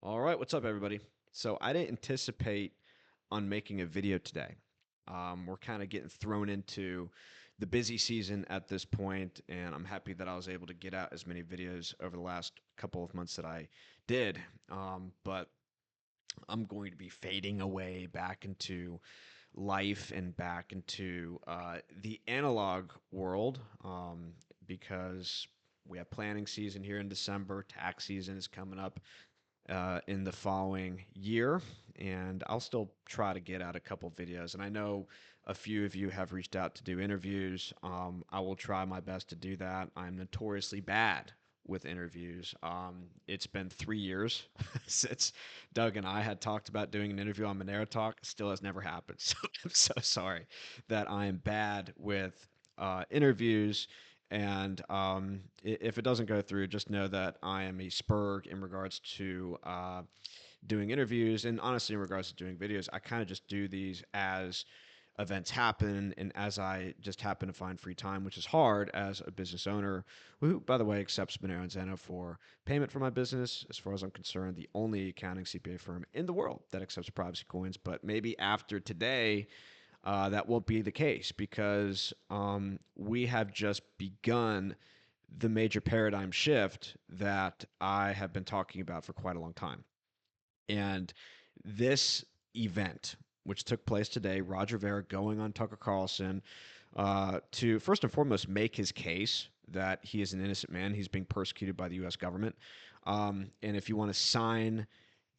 All right, what's up, everybody? So I didn't anticipate on making a video today. We're kind of getting thrown into the busy season at this point, and I'm happy that I was able to get out as many videos over the last couple of months that I did. But I'm going to be fading away back into life and back into the analog world because we have planning season here in December. Tax season is coming up in the following year, and I'll still try to get out a couple videos. And I know a few of you have reached out to do interviews. I will try my best to do that. I'm notoriously bad with interviews. It's been 3 years since Doug and I had talked about doing an interview on Monero Talk. Still has never happened. So I'm so sorry that I am bad with interviews. And if it doesn't go through, just know that I am a spurg in regards to doing interviews. And honestly, in regards to doing videos, I kind of just do these as events happen and as I just happen to find free time, which is hard as a business owner who, by the way, accepts Monero and Zano for payment for my business. As far as I'm concerned, the only accounting CPA firm in the world that accepts privacy coins. But maybe after today, that won't be the case because we have just begun the major paradigm shift that I have been talking about for quite a long time. And this event, which took place today, Roger Ver going on Tucker Carlson to first and foremost make his case that he is an innocent man. He's being persecuted by the U.S. government. And if you want to sign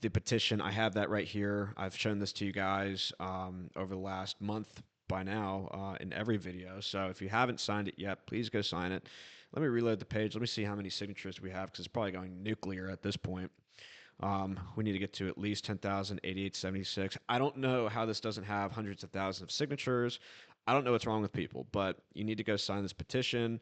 the petition, I have that right here. I've shown this to you guys over the last month by now in every video. So if you haven't signed it yet, please go sign it. Let me reload the page. Let me see how many signatures we have because it's probably going nuclear at this point. We need to get to at least 10,088.76. I don't know how this doesn't have hundreds of thousands of signatures. I don't know what's wrong with people, but you need to go sign this petition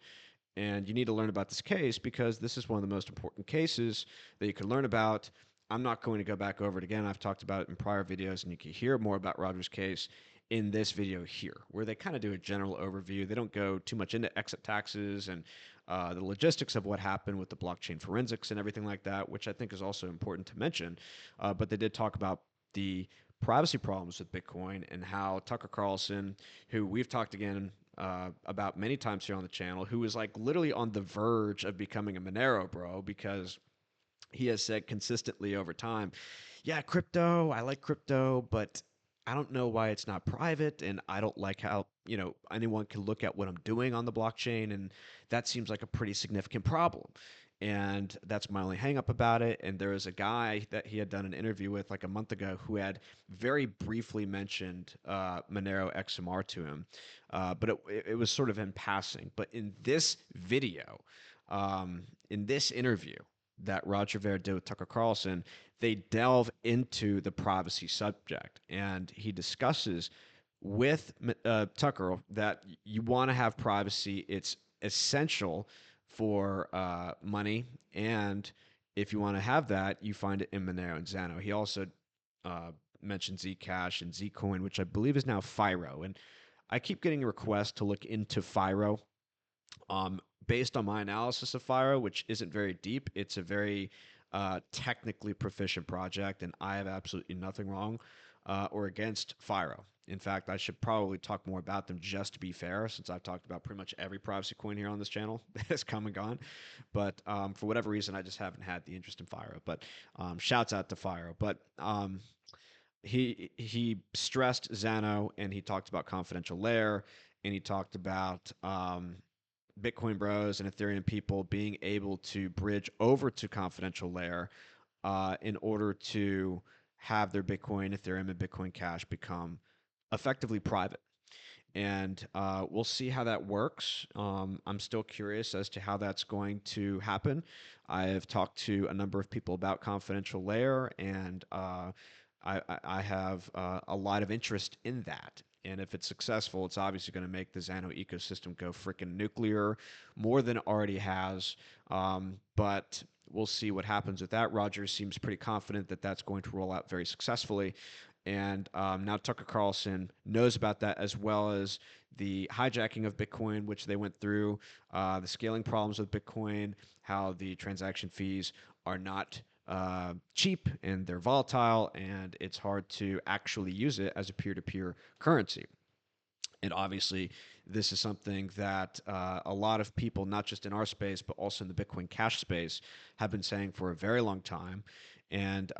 and you need to learn about this case because this is one of the most important cases that you can learn about. I'm not going to go back over it again. I've talked about it in prior videos, and you can hear more about Roger's case in this video here, where they kind of do a general overview. They don't go too much into exit taxes and the logistics of what happened with the blockchain forensics and everything like that, which I think is also important to mention. But they did talk about the privacy problems with Bitcoin and how Tucker Carlson, who we've talked again about many times here on the channel, who is like literally on the verge of becoming a Monero bro because he has said consistently over time, yeah, crypto, I like crypto, but I don't know why it's not private and I don't like how, anyone can look at what I'm doing on the blockchain and that seems like a pretty significant problem. And that's my only hangup about it. And there is a guy that he had done an interview with like a month ago who had very briefly mentioned Monero XMR to him, but it was sort of in passing. But in this video, in this interview, that Roger Ver did with Tucker Carlson, they delve into the privacy subject, and he discusses with Tucker that you want to have privacy. It's essential for money, and if you want to have that, you find it in Monero and Zano. He also uh, mentioned Zcash and Zcoin, which I believe is now Firo, and I keep getting requests to look into Firo. Based on my analysis of Firo, which isn't very deep, it's a very technically proficient project, and I have absolutely nothing wrong or against Firo. In fact, I should probably talk more about them just to be fair, since I've talked about pretty much every privacy coin here on this channel that has come and gone. But for whatever reason, I just haven't had the interest in Firo. But shouts out to Firo. But he stressed Zano, and he talked about confidential layer, and he talked about Bitcoin bros and Ethereum people being able to bridge over to confidential layer in order to have their Bitcoin, Ethereum, and Bitcoin Cash become effectively private. And we'll see how that works. I'm still curious as to how that's going to happen. I have talked to a number of people about confidential layer, and I have a lot of interest in that. And if it's successful, it's obviously going to make the Zano ecosystem go freaking nuclear more than it already has. But we'll see what happens with that. Rogers seems pretty confident that that's going to roll out very successfully. And now Tucker Carlson knows about that as well as the hijacking of Bitcoin, which they went through, the scaling problems with Bitcoin, how the transaction fees are not cheap and they're volatile, and it's hard to actually use it as a peer-to-peer currency. And obviously, this is something that a lot of people, not just in our space, but also in the Bitcoin Cash space, have been saying for a very long time. And,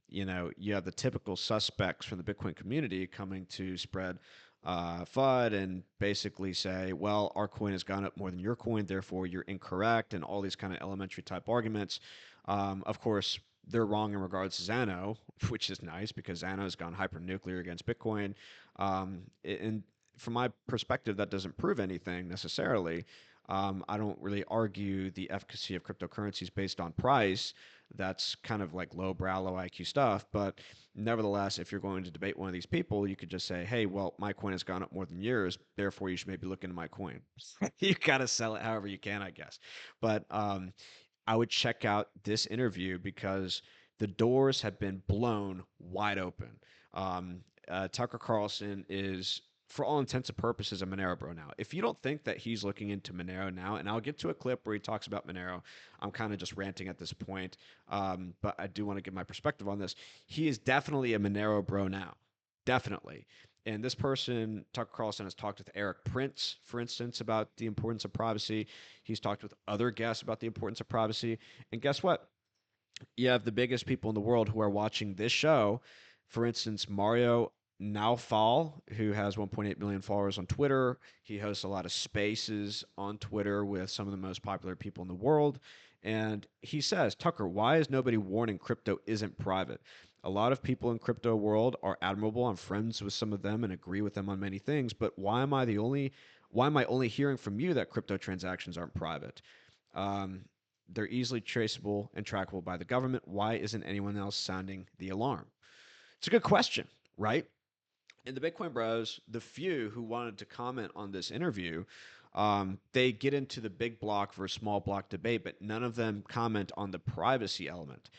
you have the typical suspects from the Bitcoin community coming to spread FUD and basically say, well, our coin has gone up more than your coin, therefore you're incorrect, and all these kind of elementary type arguments. Of course, they're wrong in regards to Zano, which is nice because Zano has gone hyper nuclear against Bitcoin. And from my perspective, that doesn't prove anything necessarily. I don't really argue the efficacy of cryptocurrencies based on price. That's kind of like lowbrow, low IQ stuff. But nevertheless, if you're going to debate one of these people, you could just say, hey, well, my coin has gone up more than yours. Therefore, you should maybe look into my coin. You got to sell it however you can, I guess. But I would check out this interview because the doors have been blown wide open. Tucker Carlson is, for all intents and purposes, a Monero bro now. If you don't think that he's looking into Monero now, and I'll get to a clip where he talks about Monero, I'm kind of just ranting at this point, but I do want to give my perspective on this. He is definitely a Monero bro now. Definitely. And this person, Tucker Carlson, has talked with Eric Prince, for instance, about the importance of privacy. He's talked with other guests about the importance of privacy. And guess what? You have the biggest people in the world who are watching this show. For instance, Mario Naufal, who has 1.8 million followers on Twitter. He hosts a lot of spaces on Twitter with some of the most popular people in the world. And he says, Tucker, why is nobody warning crypto isn't private? A lot of people in crypto world are admirable. I'm friends with some of them and agree with them on many things. But why am I only hearing from you that crypto transactions aren't private? Um, they're easily traceable and trackable by the government. Why isn't anyone else sounding the alarm? It's a good question, right? And the Bitcoin Bros, the few who wanted to comment on this interview, they get into the big block versus small block debate, but none of them comment on the privacy element.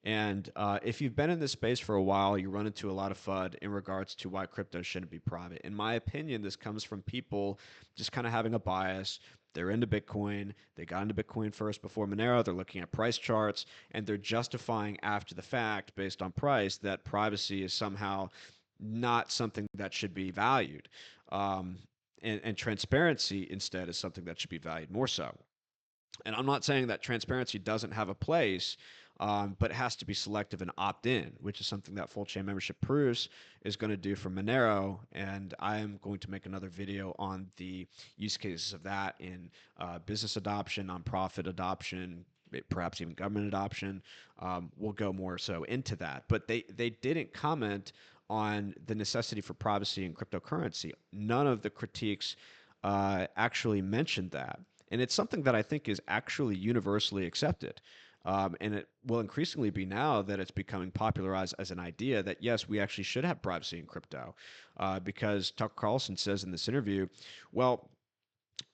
And if you've been in this space for a while, you run into a lot of FUD in regards to why crypto shouldn't be private. In my opinion, this comes from people just kind of having a bias. They're into Bitcoin. They got into Bitcoin first before Monero. They're looking at price charts and they're justifying after the fact, based on price, that privacy is somehow not something that should be valued. Um, and transparency instead is something that should be valued more so. And I'm not saying that transparency doesn't have a place, but it has to be selective and opt in, which is something that full chain membership proofs is going to do for Monero. And I am going to make another video on the use cases of that in business adoption, nonprofit adoption, perhaps even government adoption. We'll go more so into that. But they didn't comment on the necessity for privacy in cryptocurrency. None of the critiques actually mentioned that. And it's something that I think is actually universally accepted. And it will increasingly be now that it's becoming popularized as an idea that, yes, we actually should have privacy in crypto. Because Tucker Carlson says in this interview, well,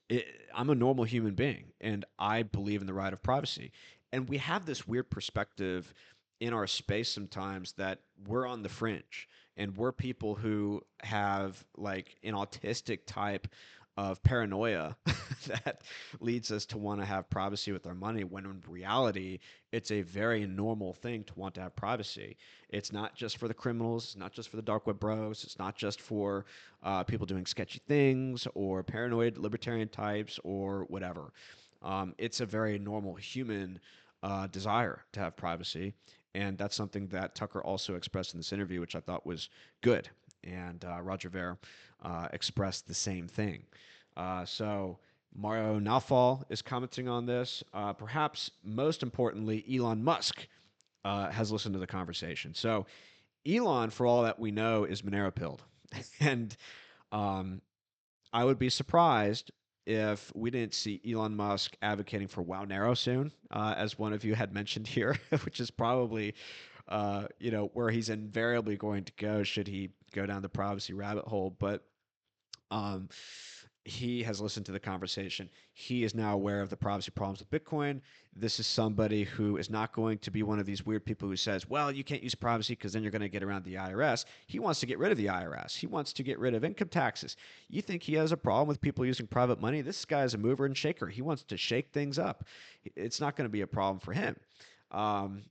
it, I'm a normal human being and I believe in the right of privacy. And we have this weird perspective in our space sometimes that we're on the fringe and we're people who have like an autistic type of paranoia that leads us to want to have privacy with our money when in reality it's a very normal thing to want to have privacy. It's not just for the criminals, it's not just for the dark web bros, it's not just for people doing sketchy things or paranoid libertarian types or whatever. It's a very normal human desire to have privacy. And that's something that Tucker also expressed in this interview, which I thought was good. And Roger Ver expressed the same thing. So Mario Nawfal is commenting on this. Perhaps most importantly, Elon Musk has listened to the conversation. So Elon, for all that we know, is Monero pilled. And um, I would be surprised if we didn't see Elon Musk advocating for Wownero soon, as one of you had mentioned here, which is probably where he's invariably going to go should he go down the privacy rabbit hole. But um, he has listened to the conversation. He is now aware of the privacy problems with Bitcoin. This is somebody who is not going to be one of these weird people who says, well, you can't use privacy because then you're going to get around the IRS. He wants to get rid of the IRS. He wants to get rid of income taxes. You think he has a problem with people using private money? This guy is a mover and shaker. He wants to shake things up. It's not going to be a problem for him. Um,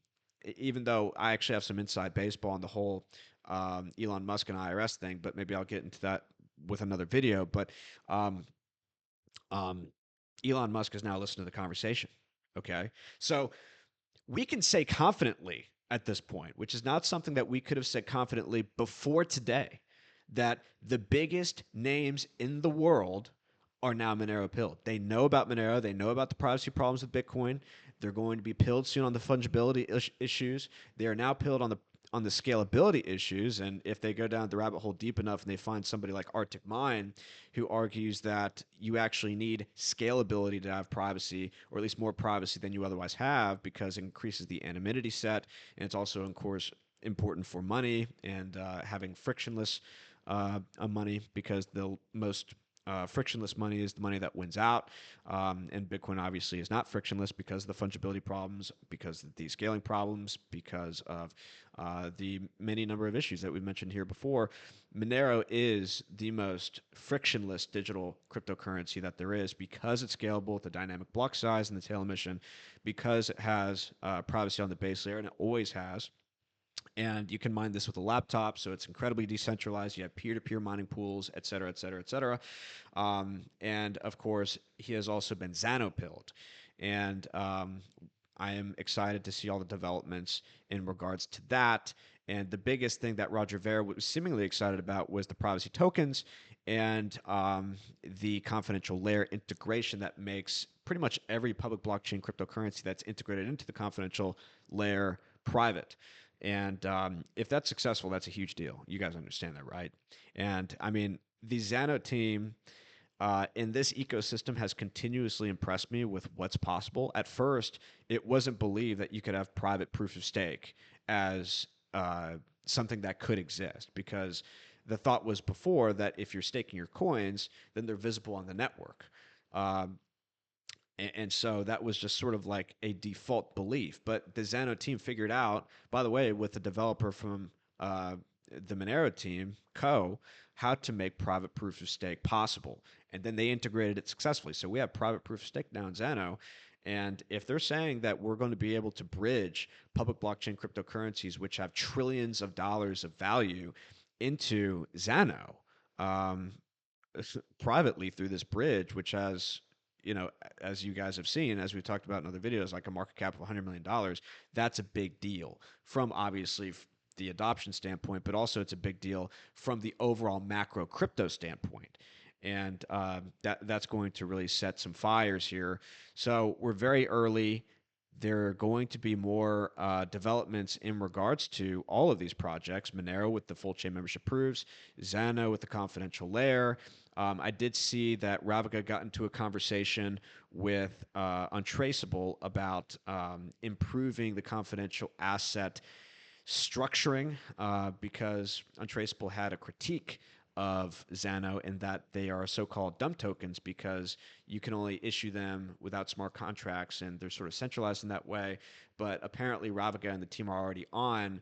even though I actually have some inside baseball on the whole Elon Musk and IRS thing, but maybe I'll get into that with another video. But um, um, Elon Musk is now listening to the conversation. Okay. So we can say confidently at this point, which is not something that we could have said confidently before today, that the biggest names in the world are now Monero pilled. They know about Monero. They know about the privacy problems with Bitcoin. They're going to be pilled soon on the fungibility issues. They are now pilled on the scalability issues. And if they go down the rabbit hole deep enough and they find somebody like Arctic Mine who argues that you actually need scalability to have privacy, or at least more privacy than you otherwise have, because it increases the anonymity set. And it's also, of course, important for money and having frictionless money, because the most frictionless money is the money that wins out. And Bitcoin obviously is not frictionless because of the fungibility problems, because of the scaling problems, because of the many number of issues that we mentioned here before. Monero is the most frictionless digital cryptocurrency that there is, because it's scalable with the dynamic block size and the tail emission, because it has privacy on the base layer, and it always has. And you can mine this with a laptop, so it's incredibly decentralized. You have peer-to-peer mining pools, et cetera, et cetera, et cetera. And of course, he has also been Zano pilled. And I am excited to see all the developments in regards to that. And the biggest thing that Roger Ver was seemingly excited about was the privacy tokens and the confidential layer integration that makes pretty much every public blockchain cryptocurrency that's integrated into the confidential layer private. And if that's successful, that's a huge deal. You guys understand that, right? And I mean, the Zano team in this ecosystem has continuously impressed me with what's possible. At first, it wasn't believed that you could have private proof of stake as something that could exist, because the thought was before that if you're staking your coins, then they're visible on the network. Um, and so that was just sort of like a default belief. But the Zano team figured out, by the way, with the developer from the Monero team, how to make private proof of stake possible. And then they integrated it successfully. So we have private proof of stake now in Zano. And if they're saying that we're going to be able to bridge public blockchain cryptocurrencies, which have trillions of dollars of value, into Zano, um, privately through this bridge, which has, you know, as you guys have seen, as we talked about in other videos, like a market cap of $100 million, that's a big deal from obviously the adoption standpoint, but also it's a big deal from the overall macro crypto standpoint. And that's going to really set some fires here. So we're very early. There are going to be more developments in regards to all of these projects. Monero with the full chain membership proofs, Zano with the confidential layer. I did see that Ravika got into a conversation with Untraceable about improving the confidential asset structuring, because Untraceable had a critique of Zano in that they are so-called dumb tokens, because you can only issue them without smart contracts, and they're sort of centralized in that way. But apparently Ravika and the team are already on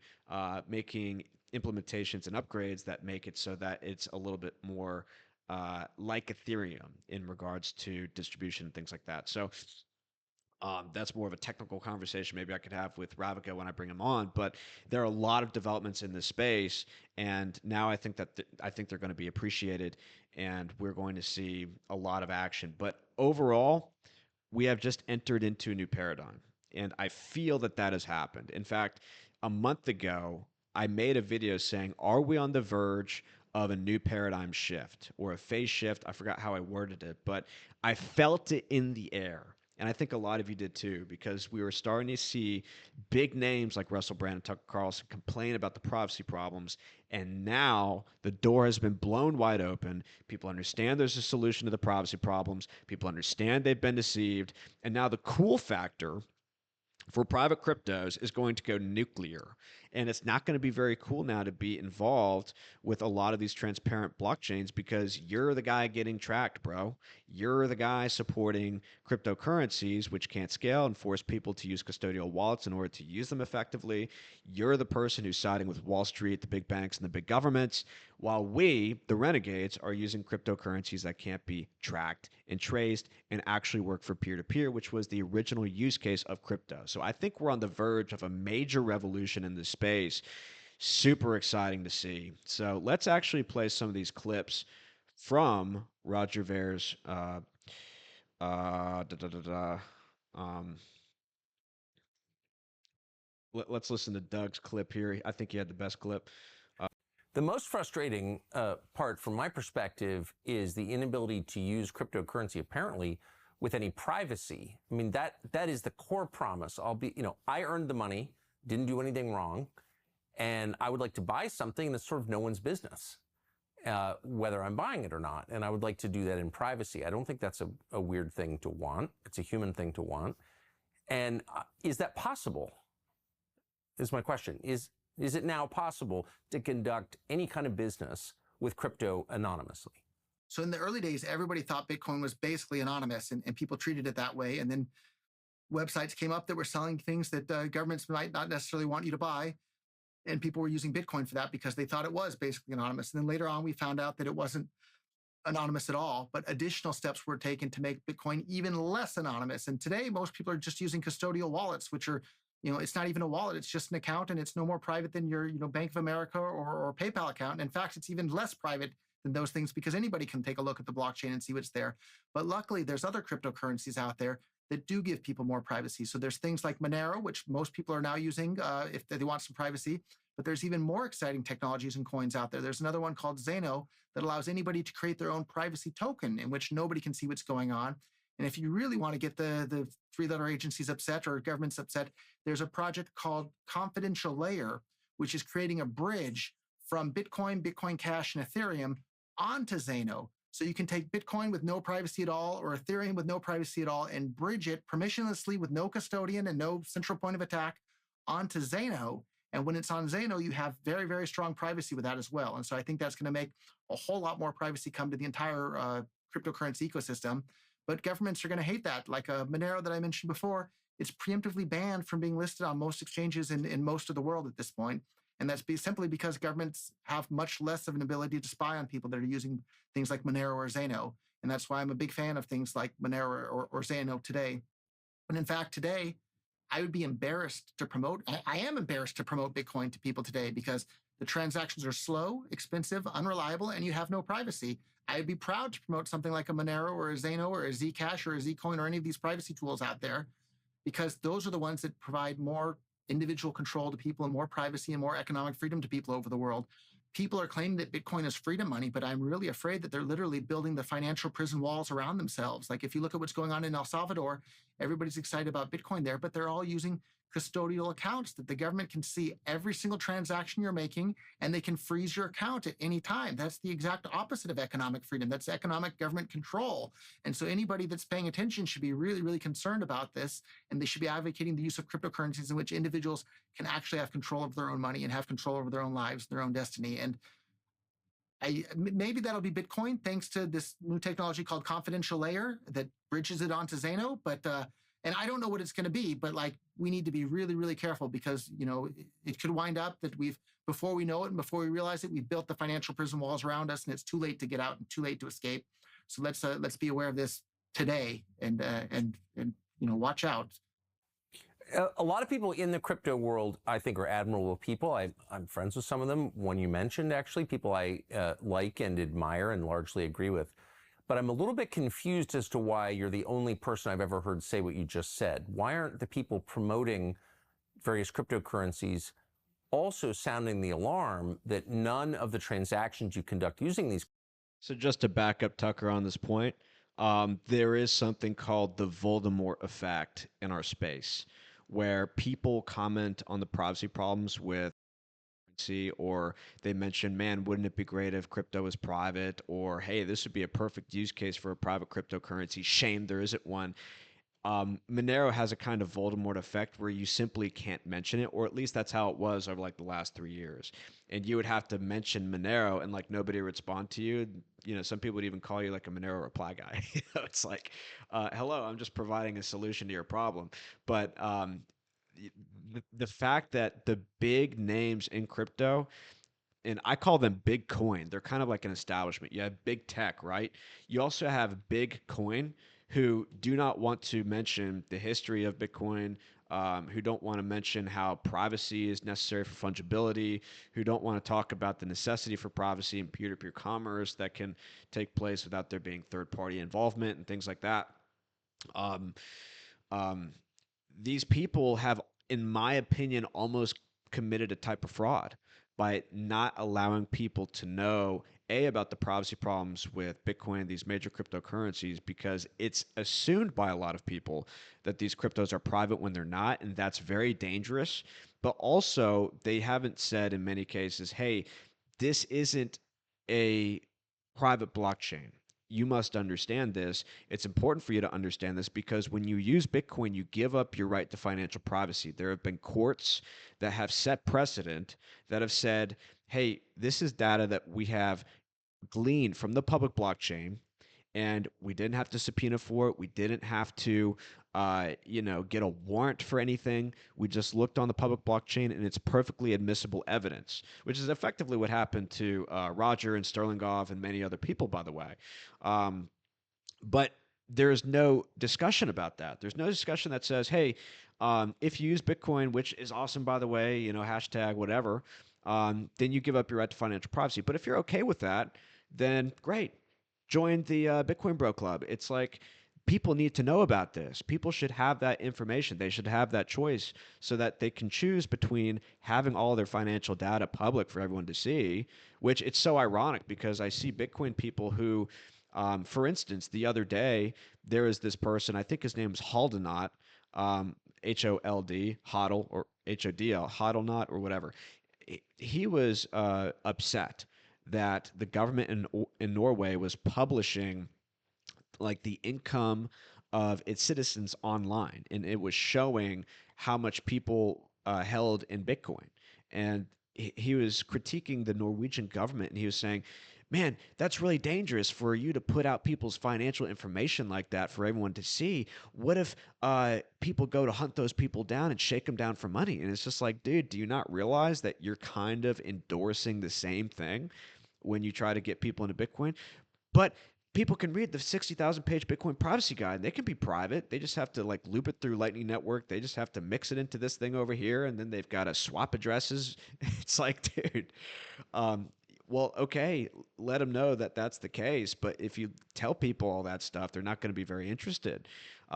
making implementations and upgrades that make it so that it's a little bit more like Ethereum in regards to distribution and things like that. So that's more of a technical conversation maybe I could have with Ravika when I bring him on. But there are a lot of developments in this space, and now I think that I think they're going to be appreciated, and we're going to see a lot of action. But overall, we have just entered into a new paradigm, and I feel that that has happened. In fact, a month ago, I made a video saying, "Are we on the verge of a new paradigm shift or a phase shift?" I forgot how I worded it, but I felt it in the air. And I think a lot of you did too, because we were starting to see big names like Russell Brand and Tucker Carlson complain about the privacy problems. And now the door has been blown wide open. People understand there's a solution to the privacy problems. People understand they've been deceived. And now the cool factor for private cryptos is going to go nuclear. And it's not going to be very cool now to be involved with a lot of these transparent blockchains, because you're the guy getting tracked, bro. You're the guy supporting cryptocurrencies which can't scale and force people to use custodial wallets in order to use them effectively. You're the person who's siding with Wall Street, the big banks, and the big governments, while we, the renegades, are using cryptocurrencies that can't be tracked and traced and actually work for peer-to-peer, which was the original use case of crypto. So I think we're on the verge of a major revolution in this space. Super exciting to see. So let's actually play some of these clips from Roger Ver's da, da, da, da, um, let's listen to Doug's clip here. I think he had the best clip. The most frustrating part from my perspective is the inability to use cryptocurrency apparently with any privacy. I mean, that is the core promise. I earned the money, didn't do anything wrong, and I would like to buy something that's sort of no one's business, whether I'm buying it or not. And I would like to do that in privacy. I don't think that's a weird thing to want. It's a human thing to want. And is that possible? Is my question. Is it now possible to conduct any kind of business with crypto anonymously? So in the early days, everybody thought Bitcoin was basically anonymous, and people treated it that way. And then websites came up that were selling things that governments might not necessarily want you to buy. And people were using Bitcoin for that because they thought it was basically anonymous. And then later on, we found out that it wasn't anonymous at all, but additional steps were taken to make Bitcoin even less anonymous. And today, most people are just using custodial wallets, which are, it's not even a wallet. It's just an account, and it's no more private than your, Bank of America or PayPal account. And in fact, it's even less private than those things because anybody can take a look at the blockchain and see what's there. But luckily, there's other cryptocurrencies out there that do give people more privacy. So there's things like Monero, which most people are now using if they want some privacy. But there's even more exciting technologies and coins out there. There's another one called Zano that allows anybody to create their own privacy token in which nobody can see what's going on. And if you really want to get the three-letter agencies upset or governments upset, there's a project called Confidential Layer, which is creating a bridge from Bitcoin, Bitcoin Cash, and Ethereum onto Zano. So you can take Bitcoin with no privacy at all or Ethereum with no privacy at all and bridge it permissionlessly with no custodian and no central point of attack onto Zano. And when it's on Zano, you have very, very strong privacy with that as well. And so I think that's going to make a whole lot more privacy come to the entire cryptocurrency ecosystem. But governments are going to hate that. Like Monero that I mentioned before, it's preemptively banned from being listed on most exchanges in most of the world at this point. And that's simply because governments have much less of an ability to spy on people that are using things like Monero or Zano. And that's why I'm a big fan of things like Monero or Zano today. And in fact, today, I would be embarrassed to promote. I am embarrassed to promote Bitcoin to people today because the transactions are slow, expensive, unreliable, and you have no privacy. I would be proud to promote something like a Monero or a Zano or a Zcash or a Zcoin or any of these privacy tools out there because those are the ones that provide more individual control to people and more privacy and more economic freedom to people over the world. People are claiming that Bitcoin is freedom money, but I'm really afraid that they're literally building the financial prison walls around themselves. Like if you look at what's going on in El Salvador, everybody's excited about Bitcoin there, but they're all using custodial accounts that the government can see every single transaction you're making, and they can freeze your account at any time. That's the exact opposite of economic freedom. That's economic government control. And so anybody that's paying attention should be really, really concerned about this, and they should be advocating the use of cryptocurrencies in which individuals can actually have control of their own money and have control over their own lives, their own destiny. And maybe that'll be Bitcoin thanks to this new technology called Confidential Layer that bridges it onto Zano. But and I don't know what it's going to be, but like we need to be really, really careful because it could wind up that before we know it and before we realize it, we've built the financial prison walls around us, and it's too late to get out and too late to escape. So let's be aware of this today and watch out. A lot of people in the crypto world, I think, are admirable people. I'm friends with some of them. One you mentioned, actually, people I like and admire and largely agree with. But I'm a little bit confused as to why you're the only person I've ever heard say what you just said. Why aren't the people promoting various cryptocurrencies also sounding the alarm that none of the transactions you conduct using these? So just to back up Tucker on this point, there is something called the Voldemort effect in our space, where people comment on the privacy problems with currency, or they mention, man, wouldn't it be great if crypto was private? Or, hey, this would be a perfect use case for a private cryptocurrency. Shame there isn't one. Monero has a kind of Voldemort effect where you simply can't mention it, or at least that's how it was over like the last 3 years. And you would have to mention Monero and like nobody would respond to you. Some people would even call you like a Monero reply guy. It's like, hello, I'm just providing a solution to your problem. But the fact that the big names in crypto, and I call them big coin. They're kind of like an establishment. You have big tech, right? You also have big coin who do not want to mention the history of Bitcoin, who don't want to mention how privacy is necessary for fungibility, who don't want to talk about the necessity for privacy in peer to peer commerce that can take place without there being third party involvement and things like that. Um, um, these people have, in my opinion, almost committed a type of fraud by not allowing people to know about the privacy problems with Bitcoin, these major cryptocurrencies, because it's assumed by a lot of people that these cryptos are private when they're not, and that's very dangerous. But also, they haven't said in many cases, hey, this isn't a private blockchain. You must understand this. It's important for you to understand this because when you use Bitcoin, you give up your right to financial privacy. There have been courts that have set precedent that have said, hey, this is data that we have gleaned from the public blockchain, and we didn't have to subpoena for it. We didn't have to, get a warrant for anything. We just looked on the public blockchain, and it's perfectly admissible evidence, which is effectively what happened to Roger and Sterlingov and many other people, by the way. Um, but there's no discussion about that. There's no discussion that says, hey, if you use Bitcoin, which is awesome, by the way, hashtag whatever, then you give up your right to financial privacy. But if you're okay with that, then great. Join the Bitcoin Bro Club. It's like people need to know about this. People should have that information. They should have that choice so that they can choose between having all their financial data public for everyone to see, which it's so ironic because I see Bitcoin people who, for instance, the other day, there was this person, I think his name is Haldenot, HOLD, HODL, or HODL, HODLNOT, or whatever. He was upset that the government in Norway was publishing like the income of its citizens online, and it was showing how much people held in Bitcoin. And he was critiquing the Norwegian government, and he was saying, "Man, that's really dangerous for you to put out people's financial information like that for everyone to see. What if people go to hunt those people down and shake them down for money?" And it's just like, dude, do you not realize that you're kind of endorsing the same thing when you try to get people into Bitcoin? But people can read the 60,000 page Bitcoin privacy guide. They can be private. They just have to like loop it through Lightning Network. They just have to mix it into this thing over here, and then they've got to swap addresses. It's like, dude, um, well, okay, let them know that that's the case. But if you tell people all that stuff, they're not going to be very interested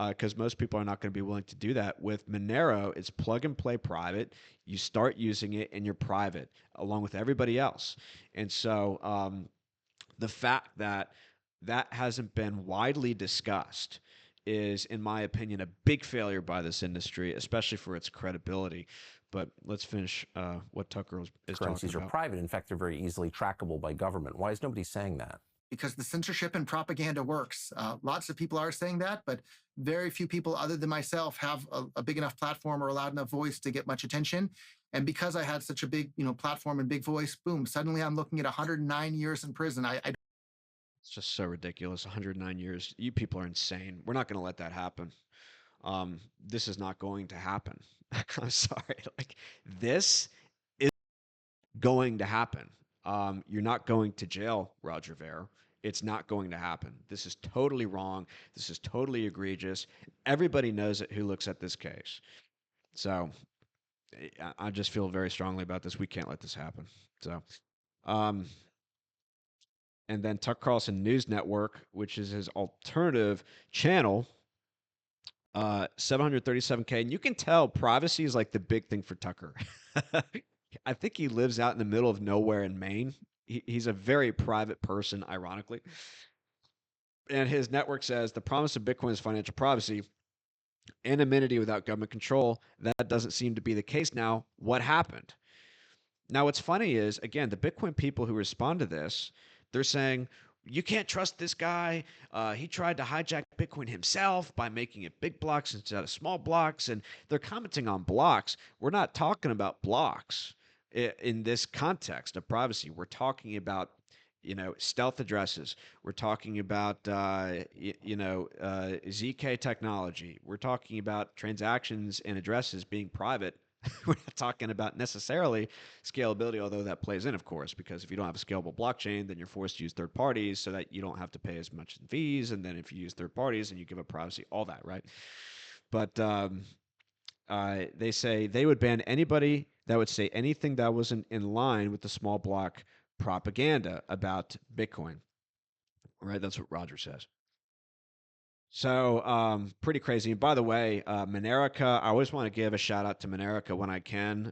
because most people are not going to be willing to do that. With Monero, it's plug and play private. You start using it, and you're private along with everybody else. And so, the fact that that hasn't been widely discussed is, in my opinion, a big failure by this industry, especially for its credibility. But let's finish what Tucker is talking Currencies are about. private. In fact, they're very easily trackable by government. Why is nobody saying that? Because the censorship and propaganda works. Lots of people are saying that, but very few people other than myself have a big enough platform or a loud enough voice to get much attention. And because I had such a big, platform and big voice, boom, suddenly I'm looking at 109 years in prison. It's just so ridiculous. 109 years. You people are insane. We're not going to let that happen. This is not going to happen. I'm sorry. Like, this is going to happen. You're not going to jail, Roger Ver. It's not going to happen. This is totally wrong. This is totally egregious. Everybody knows it who looks at this case. So I just feel very strongly about this. We can't let this happen. So, um, and then Tucker Carlson News Network, which is his alternative channel, 737K. And you can tell privacy is like the big thing for Tucker. I think he lives out in the middle of nowhere in Maine. He's a very private person, ironically. And his network says the promise of Bitcoin is financial privacy, anonymity without government control. That doesn't seem to be the case now. What happened? Now, what's funny is, again, the Bitcoin people who respond to this, they're saying, you can't trust this guy. He tried to hijack Bitcoin himself by making it big blocks instead of small blocks. And they're commenting on blocks. We're not talking about blocks in this context of privacy. We're talking about stealth addresses. We're talking about ZK technology. We're talking about transactions and addresses being private We're not talking about necessarily scalability, although that plays in, of course, because if you don't have a scalable blockchain, then you're forced to use third parties so that you don't have to pay as much in fees. And then if you use third parties and you give up privacy, all that, right? But they say they would ban anybody that would say anything that wasn't in line with the small block propaganda about Bitcoin, right? That's what Roger says. So, pretty crazy. And by the way, Monerica, I always want to give a shout out to Monerica when I can,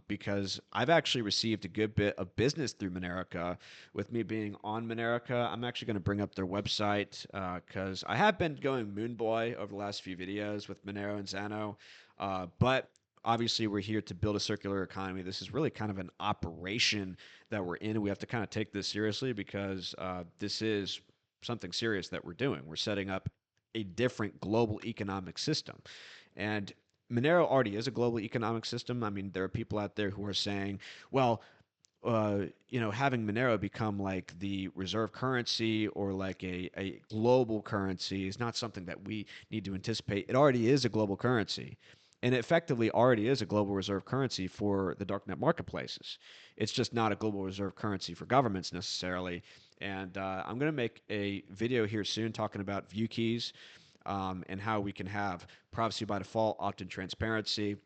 because I've actually received a good bit of business through Monerica. With me being on Monerica, I'm actually going to bring up their website because I have been going Moonboy over the last few videos with Monero and Zano. But obviously, we're here to build a circular economy. This is really kind of an operation that we're in. And we have to kind of take this seriously because this is something serious that we're doing. We're setting up a different global economic system. And Monero already is a global economic system. I mean, there are people out there who are saying, well, having Monero become like the reserve currency or like a global currency is not something that we need to anticipate. It already is a global currency. And it effectively already is a global reserve currency for the darknet marketplaces. It's just not a global reserve currency for governments necessarily. And I'm going to make a video here soon talking about view keys and how we can have privacy by default, opt-in transparency,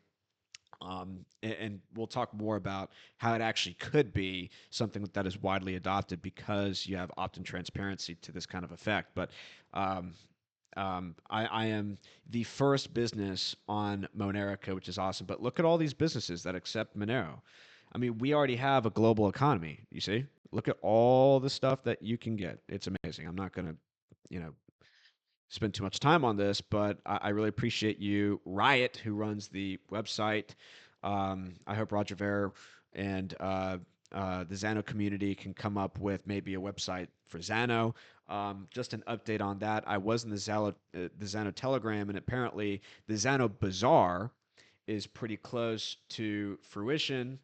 and we'll talk more about how it actually could be something that is widely adopted because you have opt-in transparency to this kind of effect. But um, I am the first business on Monerica, which is awesome. But look at all these businesses that accept Monero. I mean, we already have a global economy. You see, look at all the stuff that you can get. It's amazing. I'm not going to, you know, spend too much time on this, but I really appreciate you, Riot, who runs the website. I hope Roger Ver and the Zano community can come up with maybe a website for Zano. Just an update on that. I was in the Zano Telegram, and apparently the Zano Bazaar is pretty close to fruition.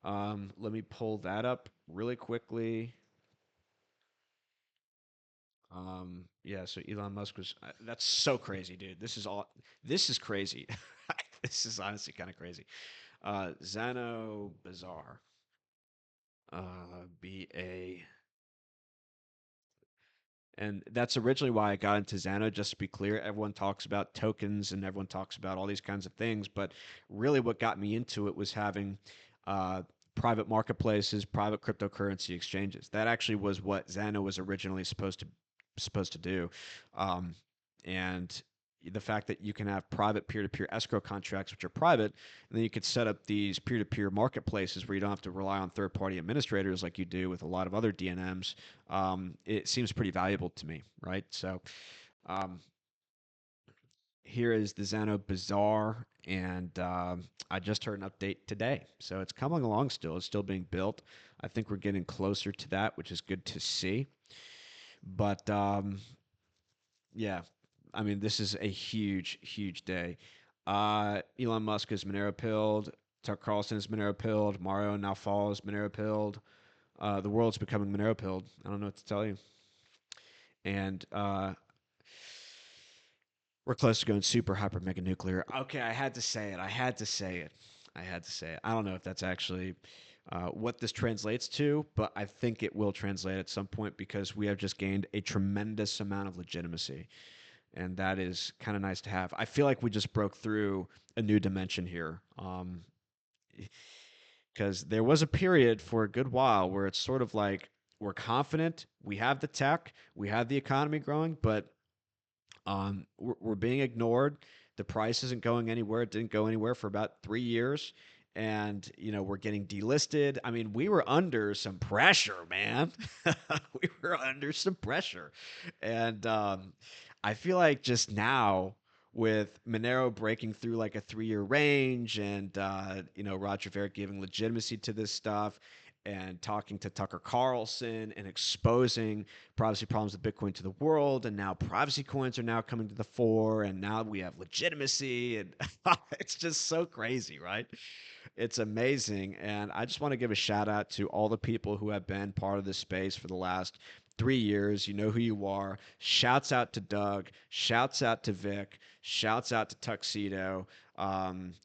Let me pull that up really quickly. Yeah, so Elon Musk was that's so crazy, dude. This is crazy. This is honestly kind of crazy. Zano Bazaar. BA. And that's originally why I got into Zano, just to be clear. Everyone talks about tokens and everyone talks about all these kinds of things, but really what got me into it was having uh, private marketplaces, private cryptocurrency exchanges. That actually was what Zano was originally supposed to do. Um, and the fact that you can have private peer-to-peer escrow contracts, which are private, and then you could set up these peer-to-peer marketplaces where you don't have to rely on third-party administrators like you do with a lot of other DNMs. It seems pretty valuable to me, right? So um, here is the Zano Bazaar, and I just heard an update today. So it's coming along still. It's still being built. I think we're getting closer to that, which is good to see. But yeah, I mean, this is a huge, huge day. Elon Musk is Monero pilled. Tucker Carlson is Monero pilled. Mario now falls Monero pilled. The world's becoming Monero pilled. I don't know what to tell you. And we're close to going super hyper mega nuclear. Okay, I had to say it. I had to say it. I had to say it. I don't know if that's actually what this translates to, but I think it will translate at some point because we have just gained a tremendous amount of legitimacy. And that is kind of nice to have. I feel like we just broke through a new dimension here. Because there was a period for a good while where it's sort of like we're confident, we have the tech, we have the economy growing, but we're being ignored. The price isn't going anywhere. It didn't go anywhere for about 3 years. And, we're getting delisted. I mean, we were under some pressure, man. We were under some pressure. And I feel like just now, with Monero breaking through like a 3-year range and, Roger Ver giving legitimacy to this stuff and talking to Tucker Carlson and exposing privacy problems with Bitcoin to the world, and now privacy coins are now coming to the fore, and now we have legitimacy, and it's just so crazy, right? It's amazing, and I just want to give a shout out to all the people who have been part of this space for the last 3 years. You know who you are. Shouts out to Doug. Shouts out to Vic. Shouts out to Tuxedo.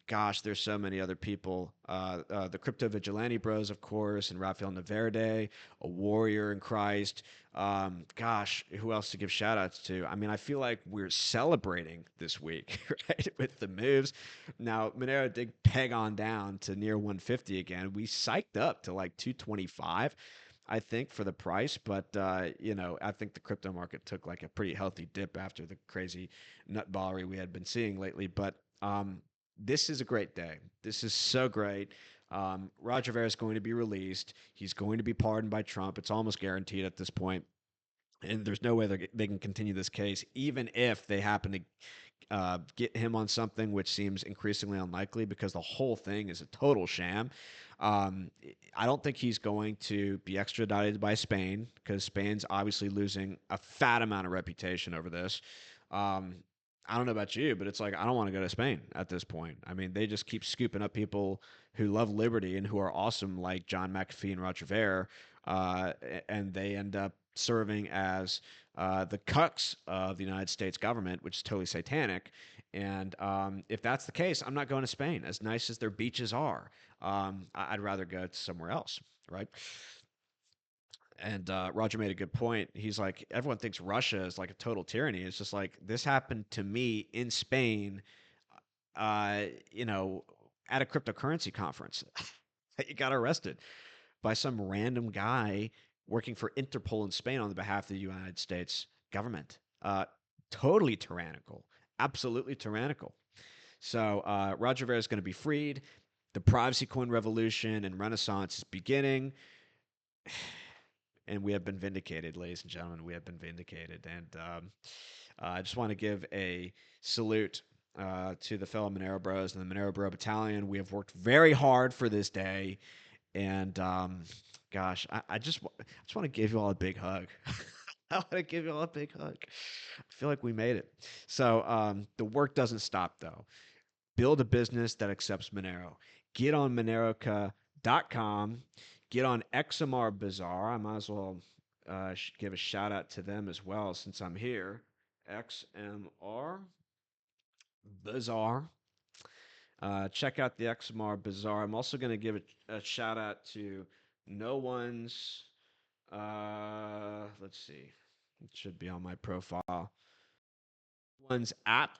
Gosh, there's so many other people. The Crypto Vigilante Bros, of course, and Rafael Naverde, a warrior in Christ. Gosh, who else to give shout outs to? I mean, I feel like we're celebrating this week, right? With the moves. Now, Monero did peg on down to near 150 again. We psyched up to like 225. I think for the price, but I think the crypto market took like a pretty healthy dip after the crazy nutballery we had been seeing lately. But this is a great day. This is so great. Roger Ver is going to be released. He's going to be pardoned by Trump. It's almost guaranteed at this point. And there's no way they can continue this case, even if they happen to get him on something, which seems increasingly unlikely because the whole thing is a total sham. Um, I don't think he's going to be extradited by Spain because Spain's obviously losing a fat amount of reputation over this. Um, I don't know about you, but it's like I don't want to go to Spain at this point. I mean, they just keep scooping up people who love liberty and who are awesome, like John McAfee and Roger Ver, and they end up serving as the cucks of the United States government, which is totally satanic. And if that's the case, I'm not going to Spain. As nice as their beaches are, I'd rather go to somewhere else, right? And Roger made a good point. He's like, everyone thinks Russia is like a total tyranny. It's just like this happened to me in Spain, uh, you know, at a cryptocurrency conference. You got arrested by some random guy working for Interpol in Spain on the behalf of the United States government. Totally tyrannical, absolutely tyrannical. So Roger Ver is going to be freed. The privacy coin revolution and renaissance is beginning. And we have been vindicated, ladies and gentlemen. We have been vindicated. And I just want to give a salute to the fellow Monero Bros and the Monero Bro Battalion. We have worked very hard for this day. And gosh, I just want to give you all a big hug. I want to give you all a big hug. I feel like we made it. So the work doesn't stop though. Build a business that accepts Monero. Get on Moneroca.com. Get on XMR Bazaar. I might as well give a shout out to them as well since I'm here. XMR Bazaar. Check out the XMR Bazaar. I'm also going to give a shout out to No One's. Let's see. It should be on my profile. One's app,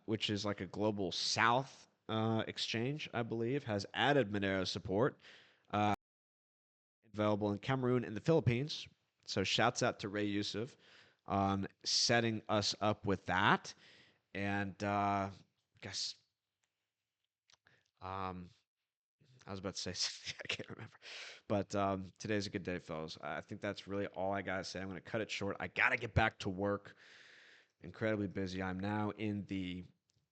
which is like a global South exchange, I believe, has added Monero support. Uh, Available in Cameroon and the Philippines. So shouts out to Ray Yusuf on setting us up with that. And I guess um, I was about to say something I can't remember. But today's a good day, fellas. I think that's really all I got to say. I'm going to cut it short. I got to get back to work. Incredibly busy. I'm now in the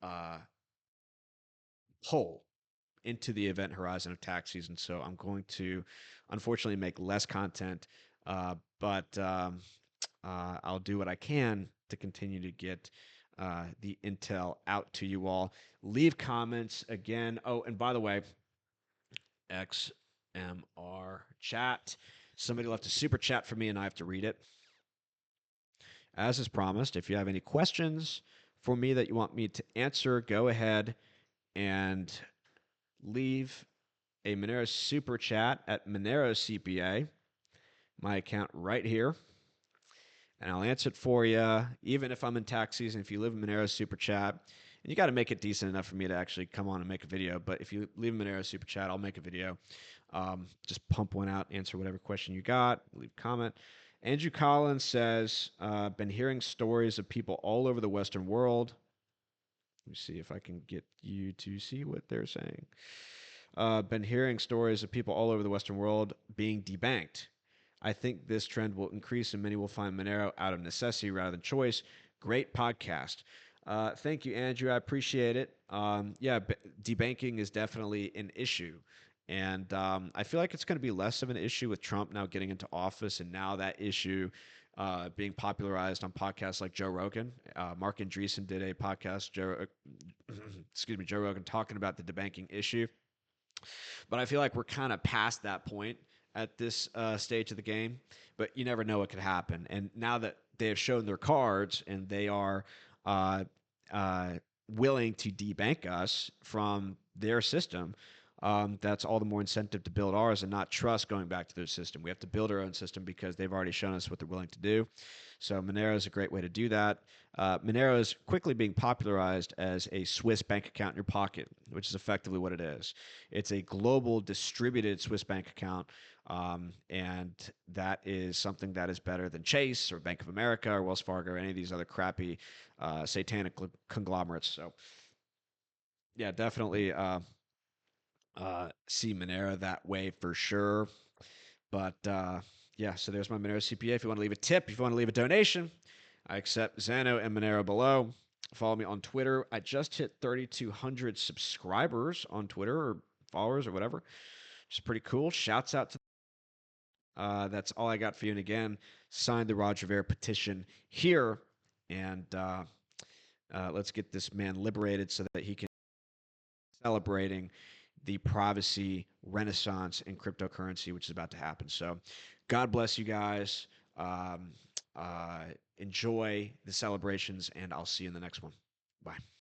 uh, hole into the event horizon of tax season. So I'm going to, unfortunately, make less content. But I'll do what I can to continue to get the intel out to you all. Leave comments again. Oh, and by the way, XMR chat. Somebody left a super chat for me, and I have to read it. As is promised, if you have any questions for me that you want me to answer, go ahead and leave a Monero super chat at Monero CPA, my account right here, and I'll answer it for you, even if I'm in tax season. If you live in Monero super chat, and you got to make it decent enough for me to actually come on and make a video. But if you leave Monero super chat, I'll make a video. Just pump one out, answer whatever question you got, leave a comment. Andrew Collins says, been hearing stories of people all over the Western world. Let me see if I can get you to see what they're saying. Been hearing stories of people all over the Western world being debanked. I think this trend will increase and many will find Monero out of necessity rather than choice. Great podcast. Thank you, Andrew. I appreciate it. Debanking is definitely an issue. And I feel like it's going to be less of an issue with Trump now getting into office and now that issue being popularized on podcasts like Joe Rogan. Mark Andreessen did a podcast, Joe Rogan, talking about the debanking issue. But I feel like we're kind of past that point at this stage of the game, but you never know what could happen. And now that they have shown their cards and they are uh, uh, willing to debank us from their system, that's all the more incentive to build ours and not trust going back to their system. We have to build our own system because they've already shown us what they're willing to do. So Monero is a great way to do that. Monero is quickly being popularized as a Swiss bank account in your pocket, which is effectively what it is. It's a global distributed Swiss bank account, and that is something that is better than Chase or Bank of America or Wells Fargo or any of these other crappy satanic conglomerates. So, yeah, definitely see Monero that way for sure. But yeah, so there's my Monero CPA. If you want to leave a tip, if you want to leave a donation, I accept Zano and Monero below. Follow me on Twitter. I just hit 3,200 subscribers on Twitter or followers or whatever, which is pretty cool. Shouts out to that's all I got for you. And again, sign the Roger Ver petition here, and let's get this man liberated so that he can celebrating the privacy renaissance in cryptocurrency, which is about to happen. So, God bless you guys. Um, enjoy the celebrations, and I'll see you in the next one. Bye.